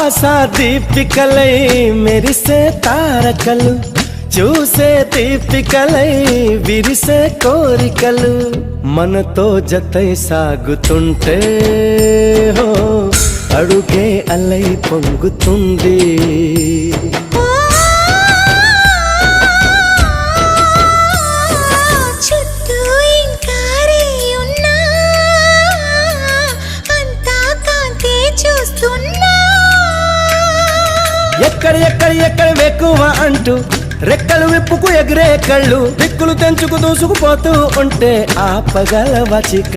ఆశా దీపికలై మెరిసే తారకలు, చూసే దీపికలై విరిసే కోరికలు, మనతో జతై సాగుతుంటే హో అడుగే అలై పొంగుతుంది. ఎక్కడ ఎక్కడ ఎక్కడ వెక్కువ అంటూ రెక్కలు విప్పుకు ఎగిరే కళ్ళు, దిక్కులు తెంచుకు దూసుకుపోతూ ఉంటే ఆపగలవా చిక్క.